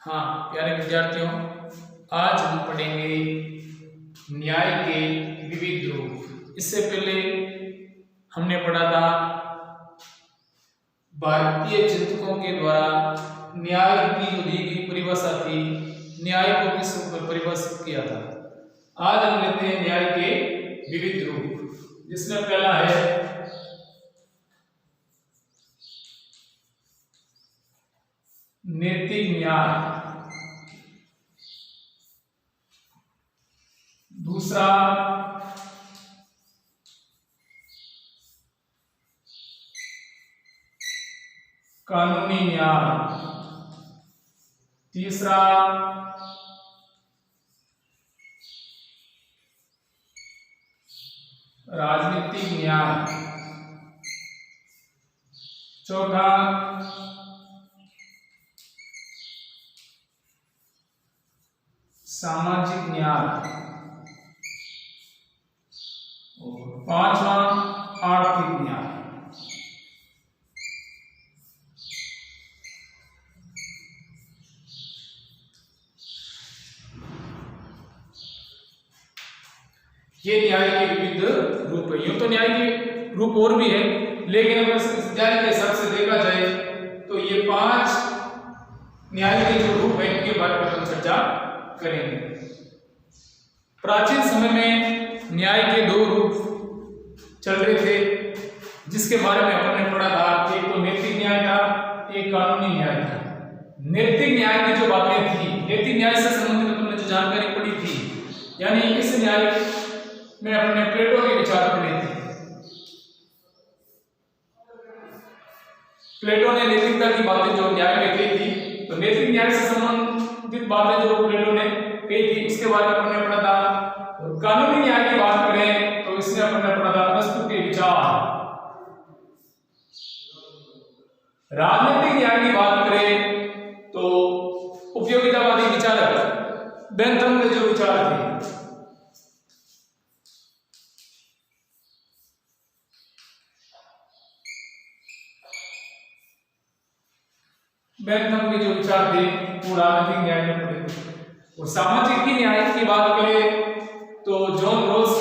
हाँ प्यारे विद्यार्थियों, आज हम पढ़ेंगे न्याय के विविध रूप। इससे पहले हमने पढ़ा था भारतीय चिंतकों के द्वारा न्याय की जो दी गई परिभाषा थी, न्याय को किस रूप में परिभाषित किया था। आज हम लेते हैं न्याय के विविध रूप, जिसमें पहला है नैतिक न्याय, दूसरा कानूनी न्याय, तीसरा राजनीतिक न्याय, चौथा सामाजिक न्याय और पांचवा आर्थिक न्याय। ये न्याय के विविध रूप है। यूं तो न्याय के रूप और भी है, लेकिन अगर न्याय के हिसाब से देखा जाए तो ये 5 न्याय के जो रूप है इनके बारे में हम चर्चा करेंगे। प्राचीन समय में न्याय के 2 रूप चल रहे थे, जिसके बारे में अपन ने पढ़ा था। एक तो नैतिक न्याय था, एक कानूनी न्याय था। नैतिक न्याय की जो बातें थी, नैतिक न्याय से संबंधित अपने जो जानकारी पढ़ी थी, यानी इस न्याय में अपने प्लेटो के विचार पढ़े थे। प्लेटो ने नैतिकता की बातें जो न्याय में कही थी, तो नैतिक न्याय से संबंधित बातें जो प्लेटो ने कही थी उसके बारे में अपने पढ़ा था। और कानूनी न्याय की बात करें तो इसमें अपने पढ़ा था अरस्तु के विचार। राजनीतिक न्याय की बात करें तो उपयोगितावादी विचारक बेंथम के जो विचार थे, बेंथम के जो विचार थे वो राजनीतिक न्याय में पड़े थे। और सामाजिक न्याय की बात करें तो जॉन रोल्स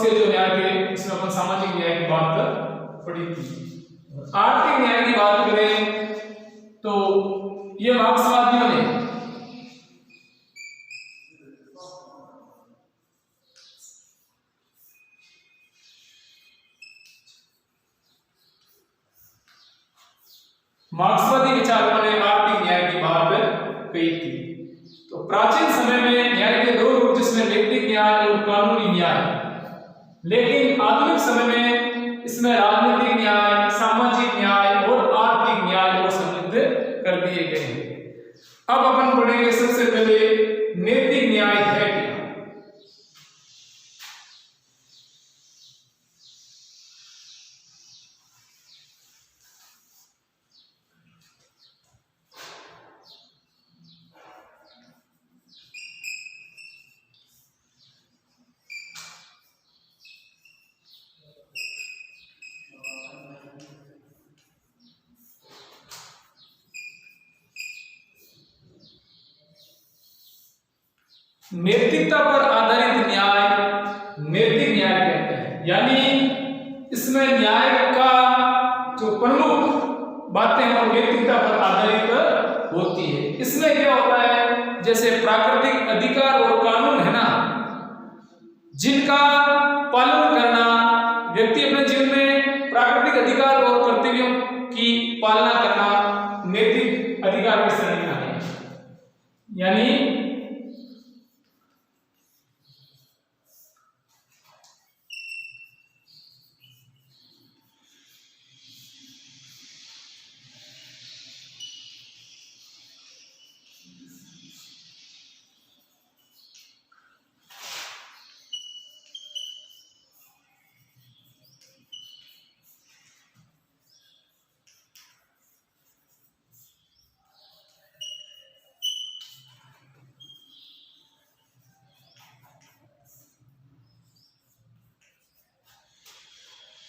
के जो न्याय थे उसमें अपन सामाजिक न्याय की बात पढ़ी थी। आर्थिक न्याय की बात करें तो ये मार्क्सवादियों ने मार्क्सवादी विचारकों ने आर्थिक न्याय की बात कही थी। तो प्राचीन समय में न्याय के 2 रूप, जिसमें नैतिक न्याय और कानूनी न्याय, लेकिन आधुनिक समय में इसमें राजनीतिक न्याय, सामाजिक न्याय और आर्थिक न्याय को सम्मिलित कर दिए गए हैं। अब अपन पढ़ेंगे सबसे पहले नैतिक न्याय है क्या। नैतिकता पर आधारित न्याय नैतिक न्याय कहते हैं। यानी इसमें न्याय का जो प्रमुख बातें हैं वो नैतिकता पर आधारित होती है। इसमें क्या होता है, जैसे प्राकृतिक अधिकार और कानून है ना, जिनका पालन करना, व्यक्ति अपने जीवन में प्राकृतिक अधिकार और कर्तव्यों की पालना करना नैतिक अधिकार की श्रेणी में है। यानी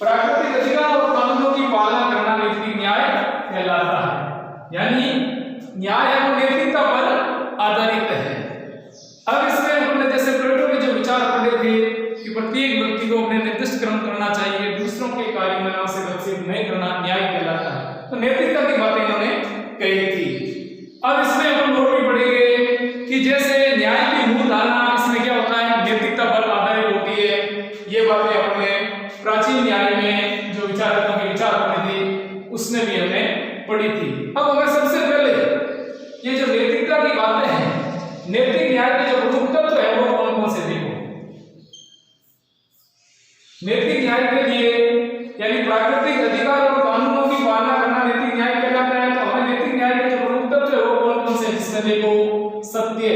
प्राकृतिक अधिकार और कानूनों की पालना करना नैतिक न्याय कहलाता है। यानी न्याय है वो नैतिकता पर आधारित है। अब इसमें हमने जैसे प्लेटो के जो विचार पढ़े थे कि प्रत्येक व्यक्ति को अपने निर्दिष्ट कर्म करना चाहिए, दूसरों के कार्य में हस्तक्षेप नहीं करना न्याय कहलाता है। तो नैतिकता की बातें इन्होंने कही थी। अब इसमें हम और भी पढ़ेंगे कि जैसे न्याय की मूल धारणा इसमें क्या होता है, नैतिकता पर आधारित होती है। ये बातें अपने प्राचीन न्याय में जो विचारकों के विचार पढ़े थे उसमें भी हमने पढ़ी थी। अब हमें सबसे पहले ये जो नैतिकता की बातें हैं, नैतिक न्याय के जो प्रमुख तत्व है वो कौन कौन से देखो। नैतिक न्याय के लिए यानी प्राकृतिक अधिकार और कानूनों की पालना करना नैतिक न्याय कहलाता है। तो हमें नैतिक न्याय के जो प्रमुख तत्व है वो कौन कौन से, जिसमें देखो सत्य,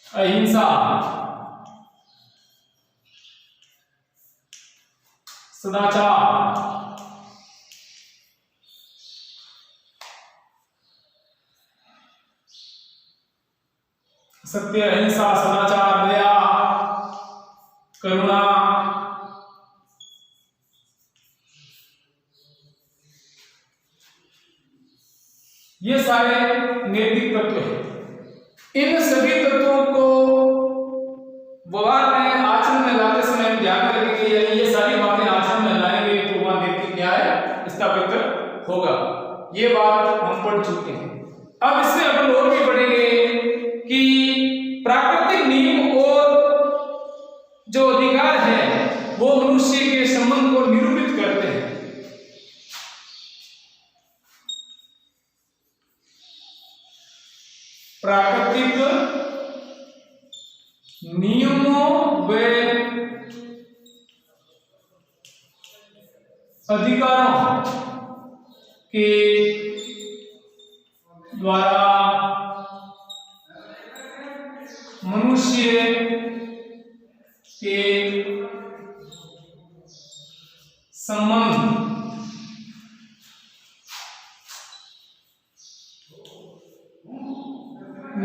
अहिंसा, सदाचार, सत्य, अहिंसा, सदाचार, दया, करुणा, ये सारे नैतिक तत्व हैं। इन सभी तत्वों को व्यवहार में आचरण में लाते समय हम ध्यान में रखेंगे, यानी ये सारी बातें आचरण में लाएंगे तो वह नैतिक न्याय स्थापित होगा। ये बात हम पढ़ चुके हैं। अब इसमें अपन और भी पढ़ेंगे कि प्राकृतिक नियम और जो अधिकार है वो मनुष्य के संबंध को निरूपित करते हैं। प्राकृतिक नियमों व अधिकारों के द्वारा मनुष्य के संबंध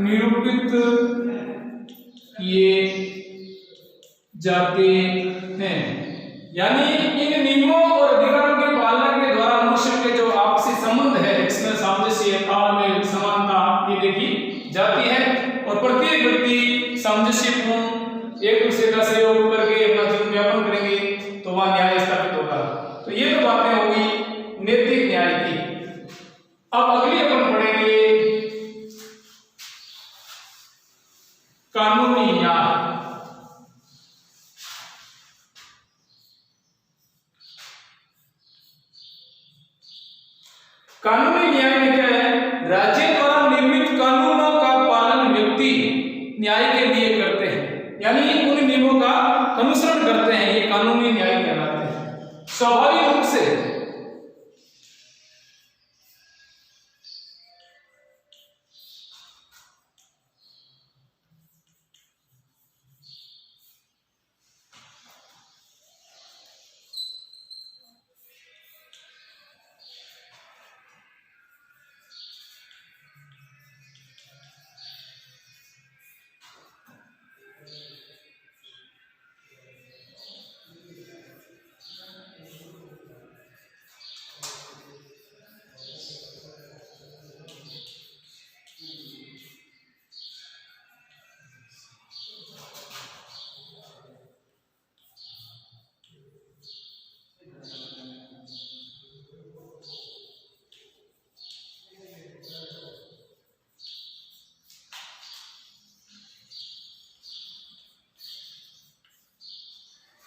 निरूपित किए जाते हैं। यानी इन नियमों और अधिकारों की पालना के द्वारा मनुष्य के जो आपसी संबंध है इसमें सामंजस्य, तालमेल, समानता ये देखी जाती है और प्रत्येक व्यक्ति सामंजस्यपूर्ण एक दूसरे का सहयोग करके अपना जीवन यापन करेंगे तो वह न्याय स्थापित होगा। तो ये तो बातें होगी नैतिक न्याय की। अब अगली अपन पढ़ेंगे कानूनी न्याय। कानूनी न्याय में क्या है, राज्य द्वारा निर्मित कानूनों का पालन व्यक्ति न्याय के लिए करते हैं, यानी उन नियमों का अनुसरण करते हैं। ये कानूनी न्याय कहलाते हैं। स्वाभाविक रूप से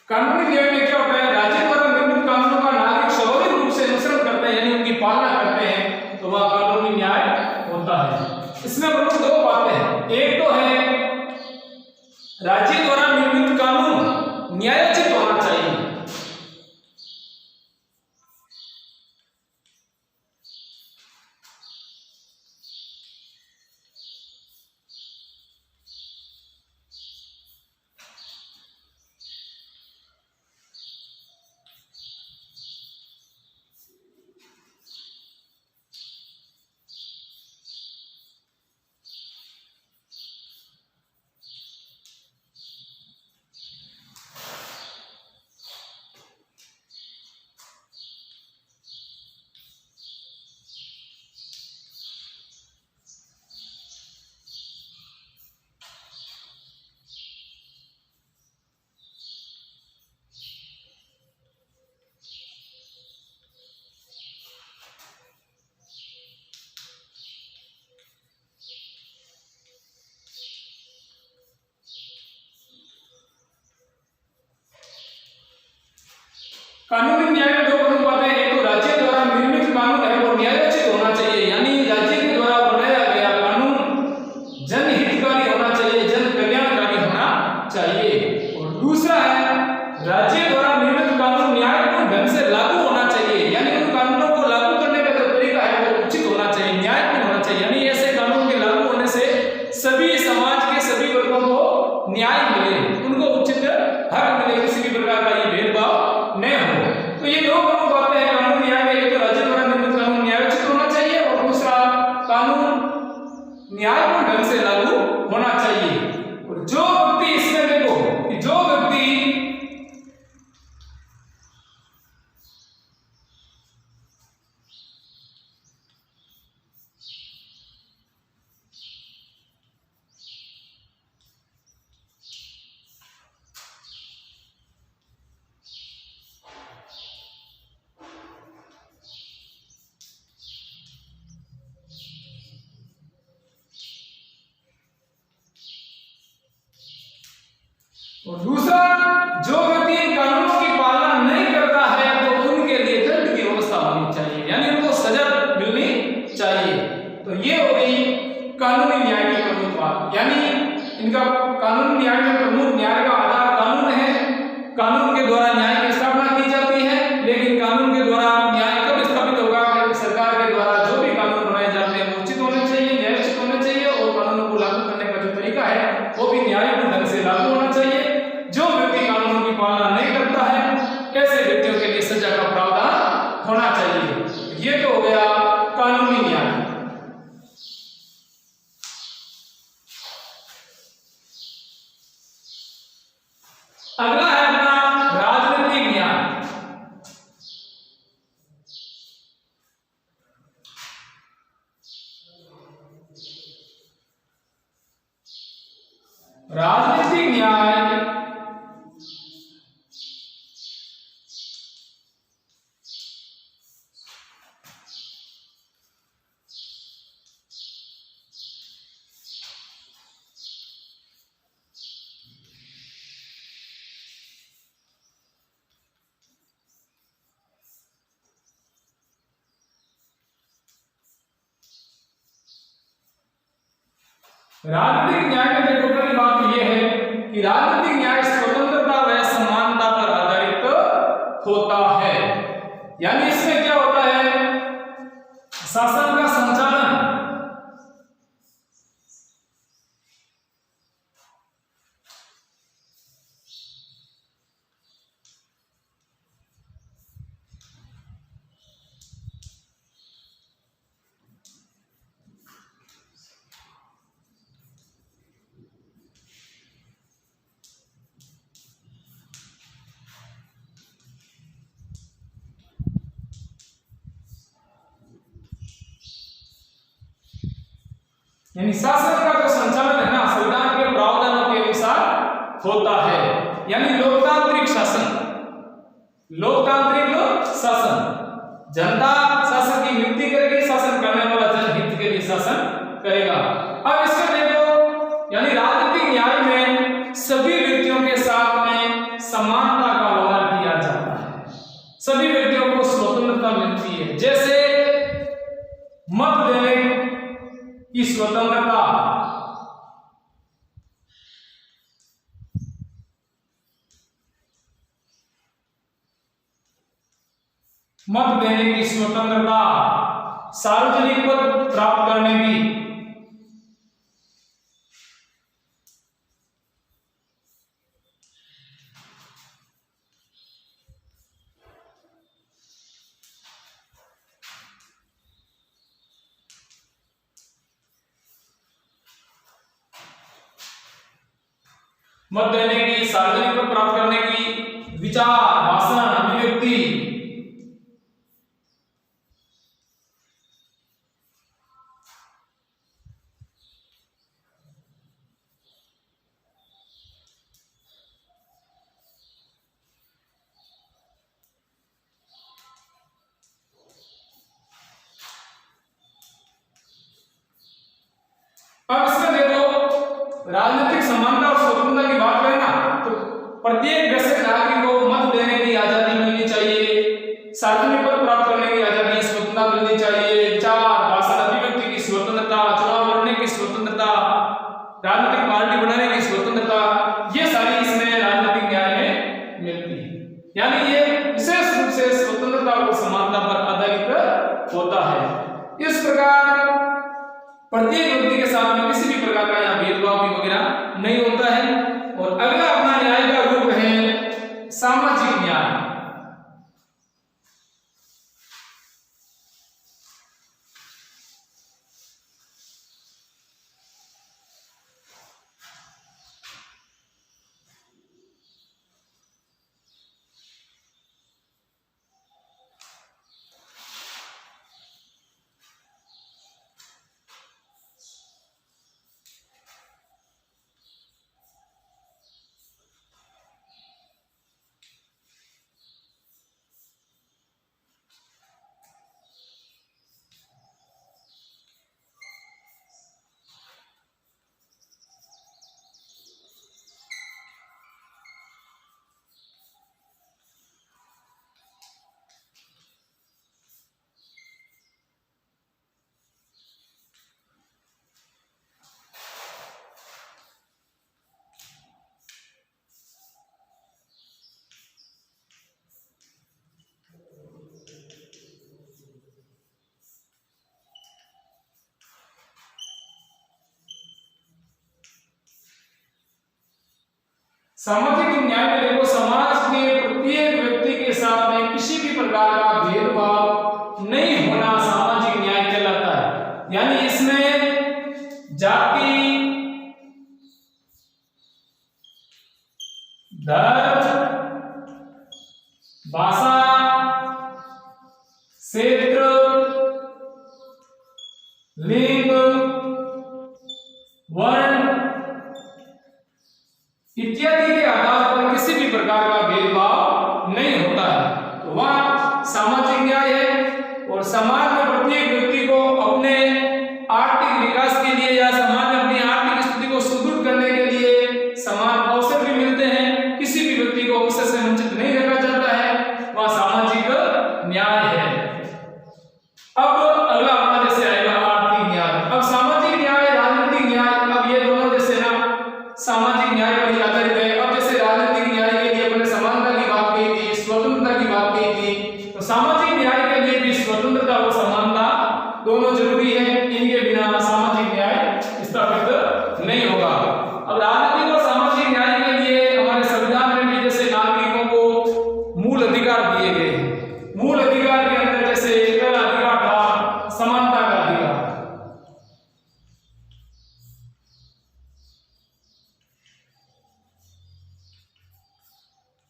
कानूनी न्याय में क्या होता है, राज्य द्वारा निर्मित कानूनों का नागरिक स्वाभाविक रूप से अनुसरण करते हैं, यानी उनकी पालना करते हैं, तो वह कानूनी न्याय होता है। इसमें प्रमुख दो बातें हैं। एक तो है राज्य द्वारा निर्मित कानून न्यायोचित होना चाहिए। दूसरा है राज्य द्वारा निर्मित कानून न्यायपूर्ण ढंग से लागू होना चाहिए, यानी उन कानूनों को लागू करने का जो तरीका है वो उचित होना चाहिए, न्यायपूर्ण होना चाहिए। यानी ऐसे कानून के लागू होने से सभी समाज के सभी वर्गों को न्याय मिले, उनको उचित हक मिले, किसी भी प्रकार का ये भेदभाव न हो। तो ये दो प्रमुख बातें हैं कानून न्याय में, एक तो राज्य द्वारा निर्मित कानून न्यायोचित होना चाहिए और दूसरा कानून न्यायपूर्ण ढंग से लागू होना चाहिए। और जो व्यक्ति इसमें देखो कि जो व्यक्ति और दूसरा जो व्यक्ति इन कानूनों की पालना नहीं करता है तो उनके लिए दंड की व्यवस्था होनी चाहिए, यानी उनको सजा मिलनी चाहिए। तो ये हो गई कानूनी न्याय की प्रमुख बात, यानी इनका कानूनी न्याय में प्रमुख न्याय का आधार कानून है। कानून के द्वारा न्याय की स्थापना की जाती है, लेकिन कानून के द्वारा न्याय कब स्थापित होगा? सरकार के द्वारा जो भी कानून बनाए जाते हैं वो उचित होने चाहिए, न्यायोचित होने चाहिए और कानूनों को लागू करने का जो तरीका है वो भी न्यायपूर्ण ढंग से लागू होना चाहिए। जो व्यक्ति कानूनों की पालना नहीं करता है ऐसे व्यक्तियों के लिए सजा का प्रावधान होना चाहिए। ये तो हो गया कानूनी न्याय। अगला है अपना राजनीतिक न्याय। राजनीतिक न्याय राजनीतिक न्याय में देखो पहली बात यह है कि राजनीतिक न्याय स्वतंत्रता व समानता पर आधारित होता है, यानी इसमें क्या होता है? शासन का संचालन यानी शासन का जो संचालन है ना संविधान के प्रावधानों के अनुसार होता है, यानी लोकतांत्रिक शासन। लोकतांत्रिक शासन, जनता शासन की नियुक्ति करेगी, शासन करने वाला जनहित के लिए शासन करेगा। अब इसमें देखो यानी राजनीतिक न्याय में सभी व्यक्तियों के साथ में समानता का व्यवहार किया जाता है, सभी व्यक्तियों को स्वतंत्रता मिलती है। जैसे मत देने की स्वतंत्रता, मत देने की स्वतंत्रता, सार्वजनिक पद प्राप्त करने की, मत देने की, सार्वजनिक पद प्राप्त करने की, विचार, भाषण, अभिव्यक्ति, अब इसमें देखो राजनीतिक समानता और स्वतंत्रता की बात करें ना तो प्रत्येक वैसे नागरिक को मत देने की आजादी मिलनी चाहिए, सार्वजनिक पद प्राप्त करने की आजादी, स्वतंत्रता मिलनी चाहिए, विचार, भाषण, अभिव्यक्ति की स्वतंत्रता, चुनाव लड़ने की स्वतंत्रता, राजनीतिक पार्टी बनाने की स्वतंत्रता, ये सारी इसमें राजनीतिक यानी ये विशेष रूप से स्वतंत्रता और समानता पर आधारित होता है। इस प्रकार प्रत्येक व्यक्ति के साथ में किसी भी प्रकार का यहाँ भेदभाव भी वगैरह नहीं होता है। और अगला अपना न्याय का रूप है सामाजिक न्याय। सामाजिक न्याय में देखो समाज के प्रत्येक व्यक्ति के साथ में किसी भी प्रकार का भेदभाव नहीं होना सामाजिक न्याय कहलाता है। यानी इसमें जाति, धर्म, भाषा, क्षेत्र, लिंग, वर्ण इत्यादि के आधार पर किसी भी प्रकार का भेदभाव नहीं होता है, तो वह सामाजिक न्याय है। और समाज में प्रत्येक व्यक्ति को अपने आर्थिक विकास के लिए या समाज में अपनी आर्थिक स्थिति को सुदृढ़ करने के लिए समान अवसर भी मिलते हैं, किसी भी व्यक्ति को अवसर से वंचित नहीं रखा जाता है, वह सामाजिक न्याय है। अब अगला अपना जैसे आएगा आर्थिक न्याय। अब सामाजिक न्याय, राजनीतिक न्याय, अब ये दोनों जैसे ना सामाजिक न्याय पर आधारित है। अब जैसे राजनीतिक न्याय के लिए अपने समानता की बात कही थी, स्वतंत्रता की बात कही थी, तो सामाजिक न्याय के लिए भी स्वतंत्रता और समानता दोनों जरूरी है। इनके बिना सामाजिक न्याय स्थापित नहीं होगा। अब राजनीतिक और सामाजिक न्याय के लिए हमारे संविधान में भी जैसे नागरिकों को मूल अधिकार दिए गए हैं। मूल अधिकार के अंदर जैसे पहला अधिकार था समानता का अधिकार।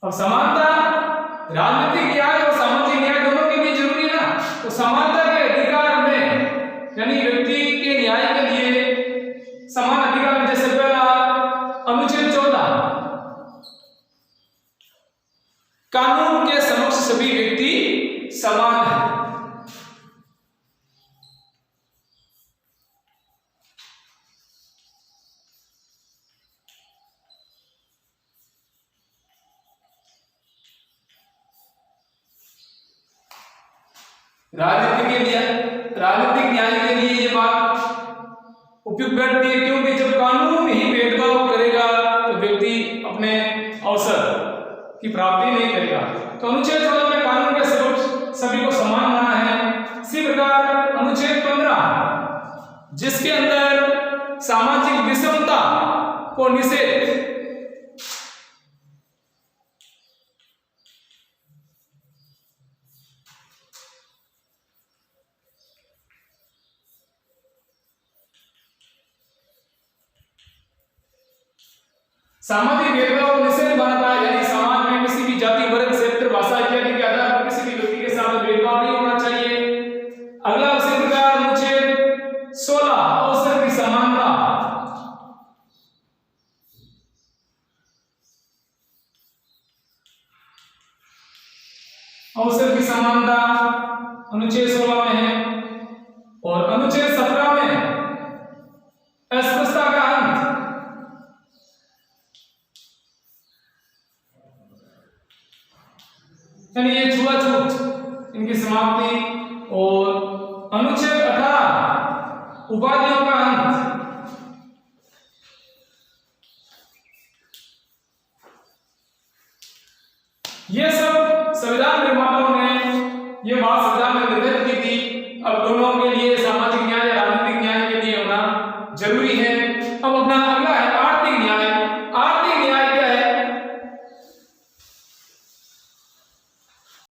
अब समानता राजनीतिक न्याय और सामाजिक न्याय दोनों के लिए जरूरी है ना, तो समानता के अधिकार में यानी व्यक्ति के न्याय के लिए समान अधिकार में जैसे पहला अनुच्छेद 14 कानून के समक्ष सभी व्यक्ति समान है। राजनीतिक न्याय के लिए ये बात उपयुक्त बैठती है, क्योंकि जब कानून ही भेदभाव करेगा तो व्यक्ति अपने अवसर की प्राप्ति नहीं करेगा। तो अनुच्छेद 14 में कानून के समक्ष सभी को समान माना है। इसी प्रकार अनुच्छेद 15 जिसके अंदर सामाजिक विषमता को निषेध, सामाजिक भेदभाव को निषेध मानता है। यानी समाज में किसी भी जाति, वर्ग, क्षेत्र, भाषा इत्यादि के आधार पर किसी भी व्यक्ति के साथ भेदभाव नहीं होना चाहिए। अगला उसी प्रकार अनुच्छेद 16 अवसर की समानता। अवसर की समानता अनुच्छेद 16 में है। और अनुच्छेद 17 में अस्पृश्यता का अंत। यानी ये छुआछूत इनकी समाप्ति। और अनुच्छेद 18 उपाधियों का अंत। ये सब संविधान निर्माताओं ने ये बात संविधान में निर्धारित की थी। अब दोनों के लिए